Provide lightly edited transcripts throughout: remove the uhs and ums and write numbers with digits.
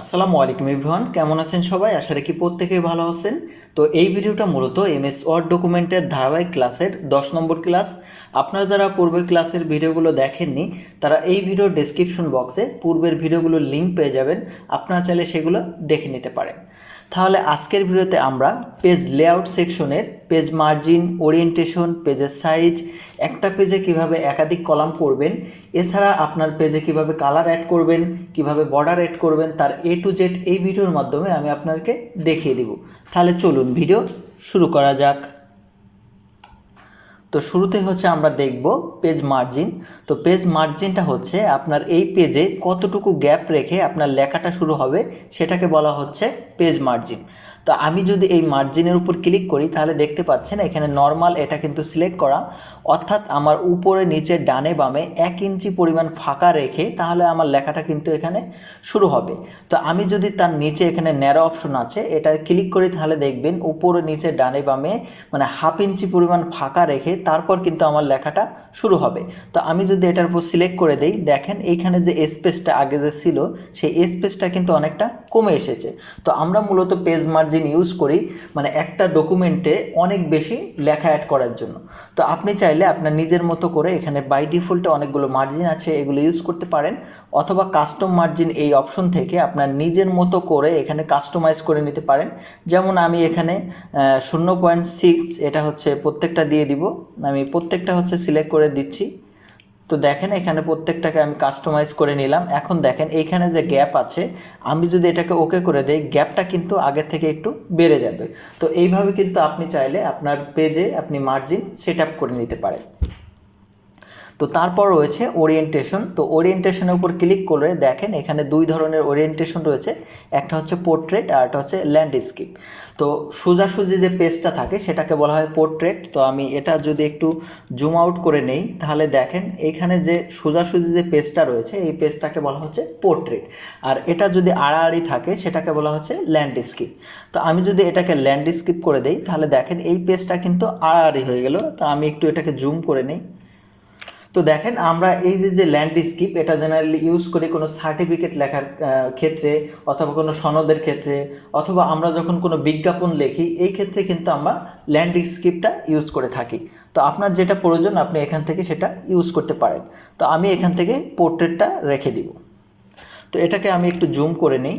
আসসালামু আলাইকুম এভরিওয়ান, কেমন আছেন সবাই? আশা রাখি প্রত্যেকেই ভালো আছেন। তো এই ভিডিওটা মূলত এমএস ওয়ার্ড ডকুমেন্টের ধারাবাহিক ক্লাসের 10 নম্বর ক্লাস। আপনারা যারা পূর্বের ক্লাসের ভিডিওগুলো দেখেননি তারা এই ভিডিওর ডেসক্রিপশন বক্সে পূর্বের ভিডিওগুলোর লিঙ্ক পেয়ে যাবেন, আপনারা চাইলে সেগুলো দেখে নিতে পারেন। তাহলে আজকের ভিডিওতে আমরা পেজ লেআউট সেকশনের পেজ মার্জিন, ওরিয়েন্টেশন, পেজের সাইজ, একটা পেজে কিভাবে একাধিক কলাম করবেন, এছাড়া আপনার পেজে কিভাবে কালার অ্যাড করবেন, কিভাবে বর্ডার অ্যাড করবেন, তার এ টু জেড এই ভিডিওর মাধ্যমে আমি আপনাকে দেখিয়ে দিব। তাহলে চলুন ভিডিও শুরু করা যাক। তো শুরুতে হচ্ছে আমরা দেখব পেজ মার্জিন। তো পেজ মার্জিনটা হচ্ছে আপনার এই পেজে কতটুকু গ্যাপ রেখে আপনার লেখাটা শুরু হবে সেটাকে বলা হচ্ছে পেজ মার্জিন। তো আমি যদি এই মার্জিনের উপর ক্লিক করি তাহলে দেখতে পাচ্ছেন এখানে নর্মাল এটা কিন্তু সিলেক্ট করা, অর্থাৎ আমার উপরে নিচে ডানে বামে 1 ইঞ্চি পরিমাণ ফাঁকা রেখে তাহলে আমার লেখাটা কিন্তু এখানে শুরু হবে। তো আমি যদি তার নিচে এখানে ন্যারো অপশন আছে এটা ক্লিক করি তাহলে দেখবেন উপরে নিচে ডানে বামে মানে 1/2 ইঞ্চি পরিমাণ ফাঁকা রেখে তারপর কিন্তু আমার লেখাটা শুরু হবে। তো আমি যদি এটার উপর সিলেক্ট করে দেই, দেখেন এইখানে যে স্পেসটা আগে যে ছিল সেই স্পেসটা কিন্তু অনেকটা কমে এসেছে। তো আমরা মূলত পেজ মার্জিন ইউজ করি মানে একটা ডকুমেন্টে অনেক বেশি লেখা অ্যাড করার জন্য। তো আপনি চাইলে আপনার নিজের মতো করে এখানে বাই ডিফল্টে অনেকগুলো মার্জিন আছে এগুলো ইউজ করতে পারেন, অথবা কাস্টম মার্জিন এই অপশন থেকে আপনার নিজের মতো করে এখানে কাস্টমাইজ করে নিতে পারেন। যেমন আমি এখানে 0.6 এটা হচ্ছে প্রত্যেকটা দিয়ে দিব, আমি প্রত্যেকটা হচ্ছে সিলেক্ট করে দিচ্ছি। তো দেখেন এখানে প্রত্যেকটাকে আমি কাস্টমাইজ করে নিলাম। এখন দেখেন এইখানে যে গ্যাপ আছে আমি যদি এটাকে ওকে করে দেই গ্যাপটা কিন্তু আগের থেকে একটু বেড়ে যাবে। তো এইভাবে কিন্তু আপনি চাইলে আপনার পেজে আপনি মার্জিন সেট আপ করে নিতে পারেন। তো তারপর রয়েছে ওরিয়েন্টেশন। তো ওরিয়েন্টেশনের উপর ক্লিক করে দেখেন এখানে দুই ধরনের ওরিয়েন্টেশন রয়েছে, একটা হচ্ছে পোর্ট্রেট আর একটা হচ্ছে ল্যান্ডস্কেপ। তো সোজাসুজি যে পেজটা থাকে সেটাকে বলা হয় পোর্ট্রেট। তো আমি এটা যদি একটু জুম আউট করে নেই তাহলে দেখেন এইখানে যে সোজাসুজি যে পেজটা রয়েছে এই পেজটাকে বলা হচ্ছে পোর্ট্রেট, আর এটা যদি আড়াআড়ি থাকে সেটাকে বলা হচ্ছে ল্যান্ডস্কেপ। তো আমি যদি এটাকে ল্যান্ডস্কেপ করে দেই তাহলে দেখেন এই পেজটা কিন্তু আড়াআড়ি হয়ে গেল। তো আমি একটু এটাকে জুম করে নেই। তো দেখেন আমরা এই যে ল্যান্ডস্কেপ এটা জেনারেলি ইউজ করি কোনো সার্টিফিকেট লেখার ক্ষেত্রে, অথবা কোনো সনদের ক্ষেত্রে, অথবা আমরা যখন কোনো বিজ্ঞাপন লিখি এই ক্ষেত্রে কিন্তু আমরা ল্যান্ডস্কেপটা ইউজ করে থাকি। তো আপনার যেটা প্রয়োজন আপনি এখান থেকে সেটা ইউজ করতে পারেন। তো আমি এখান থেকে পোর্ট্রেটটা রেখে দিব। তো এটাকে আমি একটু জুম করে নিই।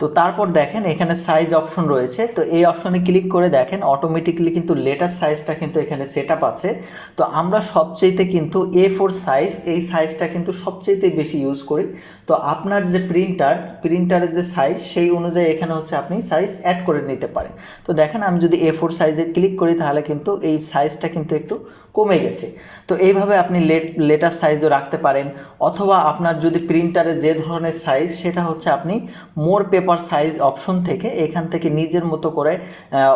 তো তারপর দেখেন এখানে সাইজ অপশন রয়েছে। তো এই অপশনে ক্লিক করে দেখেন অটোমেটিকলি কিন্তু লেটার সাইজটা কিন্তু এখানে সেট আপ আছে। তো আমরা সবচেয়েতে কিন্তু A4 সাইজ, এই সাইজটা কিন্তু সবচেয়েতে বেশি ইউজ করি। তো আপনার যে প্রিন্টারের যে সাইজ সেই অনুযায়ী এখানে হচ্ছে আপনি সাইজ অ্যাড করে নিতে পারেন। তো দেখেন আমি যদি A4 সাইজে ক্লিক করি তাহলে কিন্তু এই সাইজটা কিন্তু একটু কমে গেছে। তো এইভাবে আপনি লেটার সাইজও রাখতে পারেন, অথবা আপনার যদি প্রিন্টারে যে ধরনের সাইজ সেটা হচ্ছে আপনি মোর পেপার সাইজ অপশন থেকে এখান থেকে নিজের মতো করে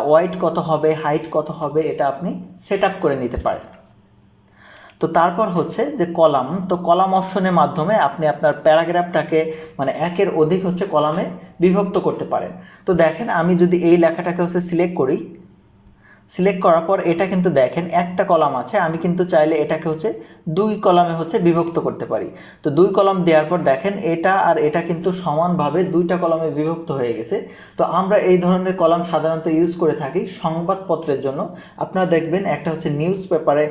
ওয়াইড কত হবে, হাইট কত হবে এটা আপনি সেট আপ করে নিতে পারেন। তো তারপর হচ্ছে যে কলাম। তো কলাম অপশনের মাধ্যমে আপনি আপনার প্যারাগ্রাফটাকে মানে একের অধিক হচ্ছে কলামে বিভক্ত করতে পারেন। তো দেখেন আমি যদি এই লেখাটাকে হচ্ছে সিলেক্ট করি, সিলেক্ট করার পর এটা কিন্তু দেখেন একটা কলাম আছে, আমি কিন্তু চাইলে এটাকে হচ্ছে 2 কলামে হচ্ছে বিভক্ত করতে পারি। তো 2 কলাম দেওয়ার পর দেখেন এটা আর এটা কিন্তু সমানভাবে 2টা কলামে বিভক্ত হয়ে গেছে। তো আমরা এই ধরনের কলাম সাধারণত ইউজ করে থাকি সংবাদপত্রের জন্য। আপনারা দেখবেন একটা হচ্ছে নিউজ পেপারে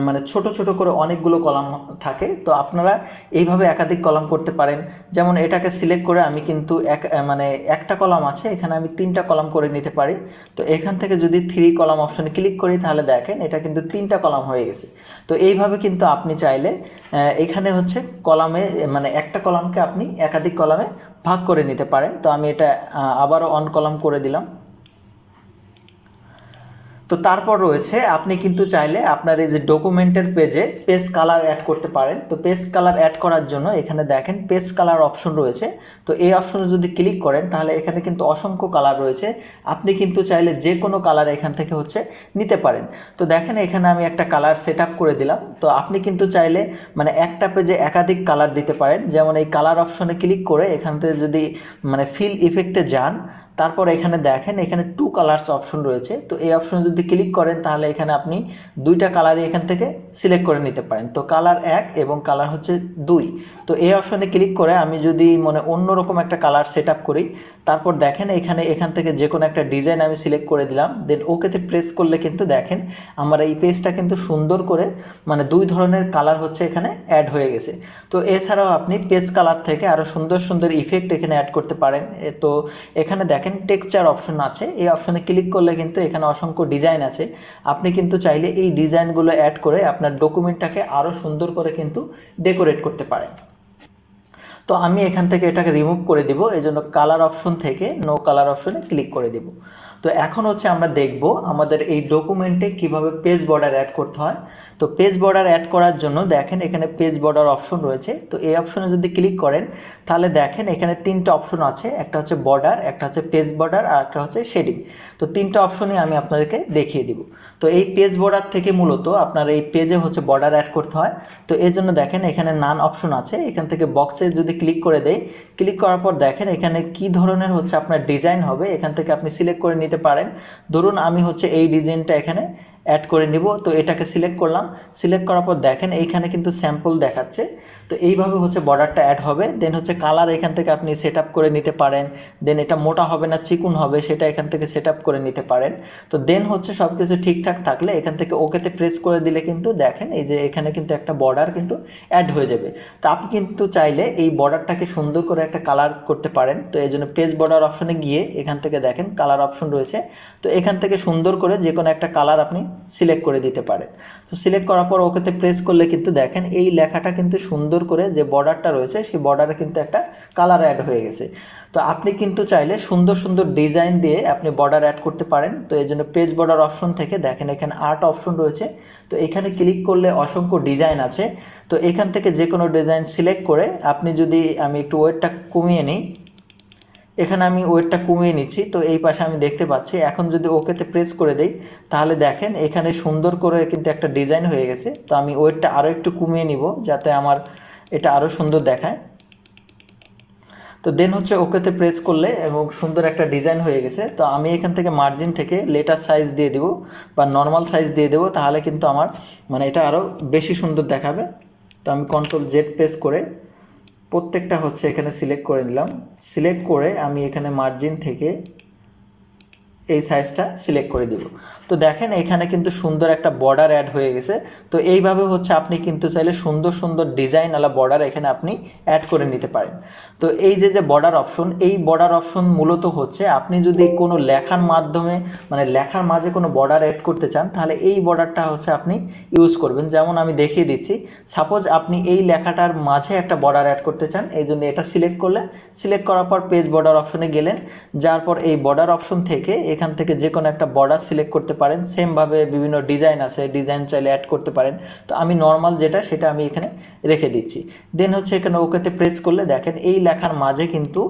মানে ছোট ছোট করে অনেকগুলো কলাম থাকে। তো আপনারা এইভাবে একাধিক কলাম করতে পারেন। যেমন এটাকে সিলেক্ট করে আমি কিন্তু একটা কলাম আছে এখানে আমি 3টা কলাম করে নিতে পারি। তো এখান থেকে যদি 3 কলাম অপশনে ক্লিক করি তাহলে দেখেন এটা কিন্তু 3টা কলাম হয়ে গেছে। তো এইভাবে কিন্তু আপনি চাইলে এখানে হচ্ছে কলামে মানে একটা কলামকে আপনি একাধিক কলামে ভাগ করে নিতে পারেন। তো আমি এটা আবারও অন কলাম করে দিলাম। তো তারপর রয়েছে আপনি কিন্তু চাইলে আপনার এই যে ডকুমেন্টের পেজে পেজ কালার অ্যাড করতে পারেন। তো পেজ কালার অ্যাড করার জন্য এখানে দেখেন পেজ কালার অপশন রয়েছে। তো এই অপশনে যদি ক্লিক করেন তাহলে এখানে কিন্তু অসংখ্য কালার রয়েছে, আপনি কিন্তু চাইলে যে কোনো কালার এখান থেকে হচ্ছে নিতে পারেন। তো দেখেন এখানে আমি একটা কালার সেট আপ করে দিলাম। তো আপনি কিন্তু চাইলে মানে একটা পেজে একাধিক কালার দিতে পারেন। যেমন এই কালার অপশনে ক্লিক করে এখান থেকে যদি মানে ফিল ইফেক্টে যান তারপর এখানে দেখেন এখানে 2 কালার্স অপশন রয়েছে। তো এই অপশনে যদি ক্লিক করেন তাহলে এখানে আপনি 2টা কালারই এখান থেকে সিলেক্ট করে নিতে পারেন। তো কালার 1 এবং কালার হচ্ছে 2। তো এই অপশনে ক্লিক করে আমি যদি মানে অন্যরকম একটা কালার সেট আপ করি, তারপর দেখেন এখান থেকে যে কোনো একটা ডিজাইন আমি সিলেক্ট করে দিলাম, দেন ওকেতে প্রেস করলে কিন্তু দেখেন আমার এই পেজটা কিন্তু সুন্দর করে মানে 2 ধরনের কালার হচ্ছে এখানে অ্যাড হয়ে গেছে। তো এছাড়াও আপনি পেজ কালার থেকে আরও সুন্দর সুন্দর ইফেক্ট এখানে অ্যাড করতে পারেন। তো এখানে দেখেন টেক্সচার অপশন আছে, এই অপশনে ক্লিক করলে কিন্তু এখানে অসংখ্য ডিজাইন আছে। আপনি কিন্তু চাইলে এই ডিজাইনগুলো অ্যাড করে আপনার ডকুমেন্টটাকে আরও সুন্দর করে কিন্তু ডেকোরেট করতে পারেন। তো আমি এখান থেকে এটাকে রিমুভ করে দিব, এই জন্য কালার অপশন থেকে নো কালার অপশনে ক্লিক করে দিব। তো এখন হচ্ছে আমরা দেখব আমাদের এই ডকুমেন্টে কিভাবে পেজ বর্ডার অ্যাড করতে হয়। তো পেজ বর্ডার অ্যাড করার জন্য দেখেন এখানে পেজ বর্ডার অপশন রয়েছে। তো এই অপশনে যদি ক্লিক করেন তাহলে দেখেন এখানে 3টা অপশন আছে, একটা হচ্ছে বর্ডার, একটা হচ্ছে পেজ বর্ডার, আর একটা হচ্ছে শেডিং। তো 3টা অপশনই আমি আপনাদেরকে দেখিয়ে দিব। তো এই পেজ বর্ডার থেকে মূলত আপনার এই পেজে হচ্ছে বর্ডার অ্যাড করতে হয়। তো এর জন্য দেখেন এখানে নান অপশন আছে, এখান থেকে বক্সে যদি ক্লিক করে দেই, ক্লিক করার পর দেখেন এখানে কি ধরনের হচ্ছে আপনার ডিজাইন হবে এখান থেকে আপনি সিলেক্ট করে নিতে পারেন। ধরুন আমি হচ্ছে এই ডিজাইনটা এখানে অ্যাড করে নিব। তো এটাকে সিলেক্ট করলাম, সিলেক্ট করার পর দেখেন এইখানে কিন্তু স্যাম্পল দেখাচ্ছে। তো এইভাবে হচ্ছে বর্ডারটা অ্যাড হবে। দেন হচ্ছে কালার এখান থেকে আপনি সেট আপ করে নিতে পারেন। দেন এটা মোটা হবে না চিকুন হবে সেটা এখান থেকে সেট আপ করে নিতে পারেন। তো দেন হচ্ছে সব কিছু ঠিকঠাক থাকলে এখান থেকে ওকেতে প্রেস করে দিলে কিন্তু দেখেন এই যে এখানে কিন্তু একটা বর্ডার কিন্তু অ্যাড হয়ে যাবে। তো আপনি কিন্তু চাইলে এই বর্ডারটাকে সুন্দর করে একটা কালার করতে পারেন। তো এই জন্য পেজ বর্ডার অপশনে গিয়ে এখান থেকে দেখেন কালার অপশন রয়েছে। তো এখান থেকে সুন্দর করে যে কোনো একটা কালার আপনি সিলেক্ট করে দিতে পারেন। তো সিলেক্ট করার পর ওকেতে প্রেস করলে কিন্তু দেখেন এই লেখাটা কিন্তু সুন্দর করে যে বর্ডারটা রয়েছে সেই বর্ডারে কিন্তু একটা কালার অ্যাড হয়ে গেছে। তো আপনি কিন্তু চাইলে সুন্দর সুন্দর ডিজাইন দিয়ে আপনি বর্ডার অ্যাড করতে পারেন। তো এই জন্য পেজ বর্ডার অপশন থেকে দেখেন এখানে আর্ট অপশন রয়েছে। তো এখানে ক্লিক করলে অসংখ্য ডিজাইন আছে। তো এখান থেকে যে কোনো ডিজাইন সিলেক্ট করে আপনি যদি আমি একটু ওয়েটটা কমিয়ে নিই, এখানে আমি ওয়েটটা কমিয়ে নিচ্ছি। তো এই পাশে আমি দেখতে পাচ্ছি এখন যদি ওকেতে প্রেস করে দেই তাহলে দেখেন এখানে সুন্দর করে কিন্তু একটা ডিজাইন হয়ে গেছে। তো আমি ওয়েটটা আরও একটু কমিয়ে নিব যাতে আমার এটা আরও সুন্দর দেখায়। তো দেন হচ্ছে ওকেতে প্রেস করলে এবং সুন্দর একটা ডিজাইন হয়ে গেছে। তো আমি এখান থেকে মার্জিন থেকে লেটার সাইজ দিয়ে দেবো বা নর্মাল সাইজ দিয়ে দেবো, তাহলে কিন্তু আমার মানে এটা আরও বেশি সুন্দর দেখাবে। তো আমি Ctrl Z প্রেস করে প্রত্যেকটা হচ্ছে এখানে সিলেক্ট করে নিলাম। সিলেক্ট করে আমি এখানে মার্জিন থেকে এই সাইজটা সিলেক্ট করে দিব। তো দেখেন এখানে কিন্তু সুন্দর একটা বর্ডার অ্যাড হয়ে গেছে। তো এইভাবে হচ্ছে আপনি কিন্তু চাইলে সুন্দর সুন্দর ডিজাইন আলা বর্ডার এখানে আপনি অ্যাড করে নিতে পারেন। তো এই যে বর্ডার অপশন, এই বর্ডার অপশন মূলত হচ্ছে আপনি যদি কোনো লেখার মাধ্যমে মানে লেখার মাঝে কোনো বর্ডার অ্যাড করতে চান তাহলে এই বর্ডারটা হচ্ছে আপনি ইউজ করবেন। যেমন আমি দেখিয়ে দিচ্ছি, সাপোজ আপনি এই লেখাটার মাঝে একটা বর্ডার অ্যাড করতে চান, এই জন্য এটা সিলেক্ট করলেন, সিলেক্ট করার পর পেজ বর্ডার অপশনে গেলেন, যার পর এই বর্ডার অপশন থেকে এখান থেকে যে কোনো একটা বর্ডার সিলেক্ট করতে পারেন। সেমভাবে বিভিন্ন ডিজাইন আছে, ডিজাইন চাইলে অ্যাড করতে পারেন। তো আমি নর্মাল যেটা সেটা আমি এখানে রেখে দিচ্ছি। দেন হচ্ছে এখানে ওকেতে প্রেস করলে দেখেন এই লেখার মাঝে কিন্তু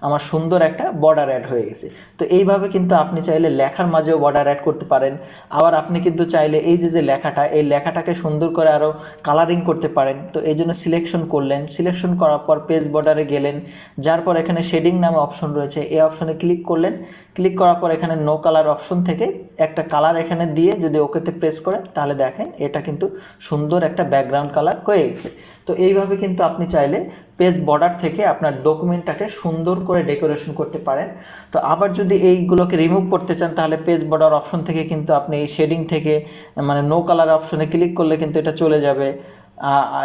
আমার সুন্দর একটা বর্ডার অ্যাড হয়ে গেছে। তো এইভাবে কিন্তু আপনি চাইলে লেখার মাঝেও বর্ডার অ্যাড করতে পারেন। আবার আপনি কিন্তু চাইলে এই যে লেখাটা, এই লেখাটাকে সুন্দর করে আরও কালারিং করতে পারেন। তো এই জন্য সিলেকশন করলেন, সিলেকশন করার পর পেজ বর্ডারে গেলেন, যার পর এখানে শেডিং নামে অপশন রয়েছে, এই অপশনে ক্লিক করলেন। ক্লিক করার পর এখানে নো কালার অপশন থেকে একটা কালার এখানে দিয়ে যদি ওকেতে প্রেস করেন তাহলে দেখেন এটা কিন্তু সুন্দর একটা ব্যাকগ্রাউন্ড কালার হয়ে গেছে। তো এইভাবে কিন্তু আপনি চাইলে পেজ বর্ডার থেকে আপনার ডকুমেন্টটাকে সুন্দর করে ডেকোরেশন করতে পারেন। তো আবার যদি এইগুলোকে রিমুভ করতে চান তাহলে পেজ বর্ডার অপশন থেকে কিন্তু আপনি এই শেডিং থেকে মানে নো কালার অপশনে ক্লিক করলে কিন্তু এটা চলে যাবে।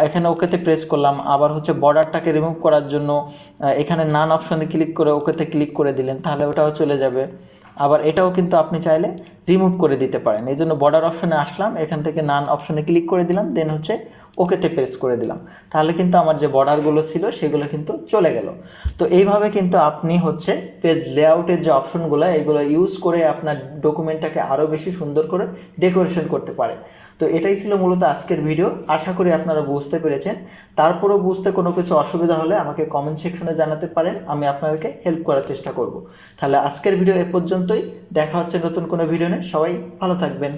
এখানে ওকেতে প্রেস করলাম, আবার হচ্ছে বর্ডারটাকে রিমুভ করার জন্য এখানে নান অপশনে ক্লিক করে ওকেতে ক্লিক করে দিলেন, তাহলে ওটাও চলে যাবে। আবার এটাও কিন্তু আপনি চাইলে রিমুভ করে দিতে পারেন। এই জন্য বর্ডার অপশনে আসলাম, এখান থেকে নান অপশনে ক্লিক করে দিলাম, দেন হচ্ছে ওকেতে প্রেস করে দিলাম, তাহলে কিন্তু আমার যে বর্ডারগুলো ছিল সেগুলো কিন্তু চলে গেল। তো এইভাবে কিন্তু আপনি হচ্ছে পেজ লেআউটের যে অপশনগুলো এগুলো ইউজ করে আপনার ডকুমেন্টটাকে আরও বেশি সুন্দর করে ডেকোরেশন করতে পারে। তো এটাই ছিল মূলত আজকের ভিডিও, আশা করি আপনারা বুঝতে পেরেছেন। তারপরেও বুঝতে কোনো কিছু অসুবিধা হলে আমাকে কমেন্ট সেকশনে জানাতে পারেন, আমি আপনাদেরকে হেল্প করার চেষ্টা করব। তাহলে আজকের ভিডিও এ পর্যন্তই, দেখা হচ্ছে নতুন কোনো ভিডিও নিয়ে। সবাই ভালো থাকবেন।